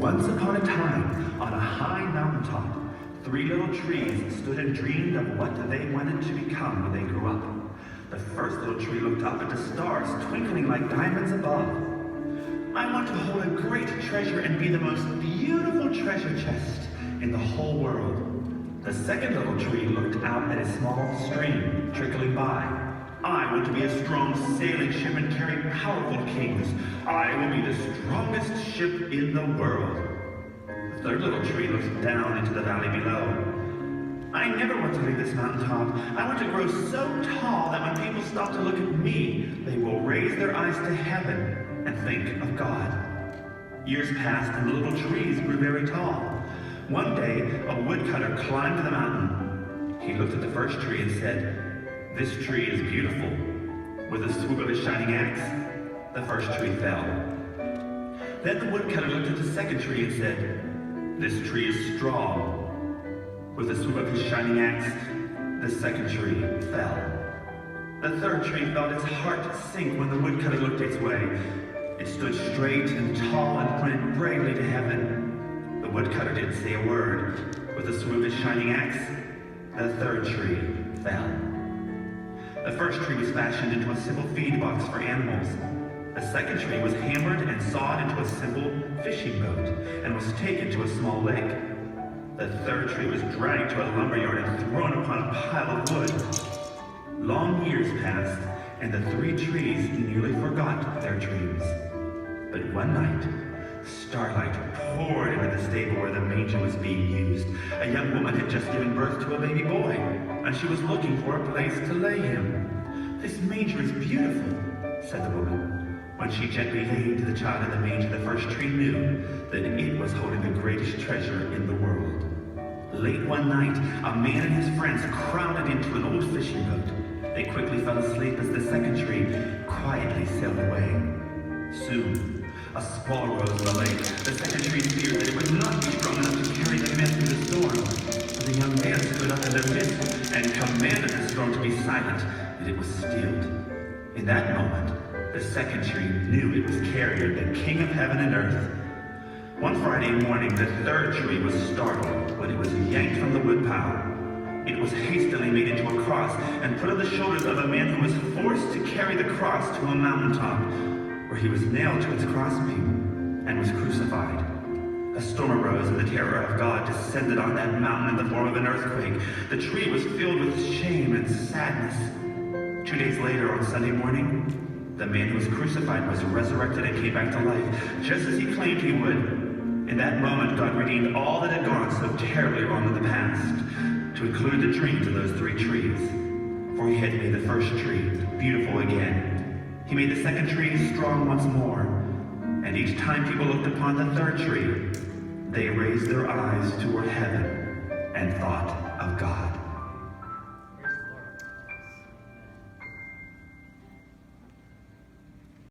Once upon a time, on a high mountaintop, three little trees stood and dreamed of what they wanted to become when they grew up. The first little tree looked up at the stars twinkling like diamonds above. I want to hold a great treasure and be the most beautiful treasure chest in the whole world. The second little tree looked out at a small stream trickling by. I want to be a strong sailing ship and carry powerful kings. I will be the strongest ship in the world. The third little tree looks down into the valley below. I never want to leave this mountaintop. I want to grow so tall that when people stop to look at me, they will raise their eyes to heaven and think of God. Years passed and the little trees grew very tall. One day, a woodcutter climbed the mountain. He looked at the first tree and said, "This tree is beautiful." With a swoop of his shining axe, the first tree fell. Then the woodcutter looked at the second tree and said, "This tree is strong." With a swoop of his shining axe, the second tree fell. The third tree felt its heart sink when the woodcutter looked its way. It stood straight and tall and pointed bravely to heaven. The woodcutter didn't say a word. With a swoop of his shining axe, the third tree fell. The first tree was fashioned into a simple feed box for animals. The second tree was hammered and sawed into a simple fishing boat and was taken to a small lake. The third tree was dragged to a lumberyard and thrown upon a pile of wood. Long years passed, and the three trees nearly forgot their dreams. But one night, starlight poured into the stable where the manger was being used. A young woman had just given birth to a baby boy, and she was looking for a place to lay him. "This manger is beautiful," said the woman. When she gently laid the child in the manger, the first tree knew that it was holding the greatest treasure in the world. Late one night, a man and his friends crowded into an old fishing boat. They quickly fell asleep as the second tree quietly sailed away. Soon, a squall rose in the lake. The second tree feared that it would not be strong enough to carry the men through the storm. So the young man stood up in their midst and commanded the storm to be silent, and it was stilled. In that moment, the second tree knew it was carrying the King of heaven and earth. One Friday morning, the third tree was startled when it was yanked from the woodpile. It was hastily made into a cross and put on the shoulders of a man who was forced to carry the cross to a mountaintop, where he was nailed to its crossbeam and was crucified. A storm arose and the terror of God descended on that mountain in the form of an earthquake. The tree was filled with shame and sadness. 2 days later, on Sunday morning, the man who was crucified was resurrected and came back to life, just as he claimed he would. In that moment, God redeemed all that had gone so terribly wrong in the past, to include the dreams of those three trees. For he had made the first tree beautiful again. He made the second tree strong once more. And each time people looked upon the third tree, they raised their eyes toward heaven and thought of God.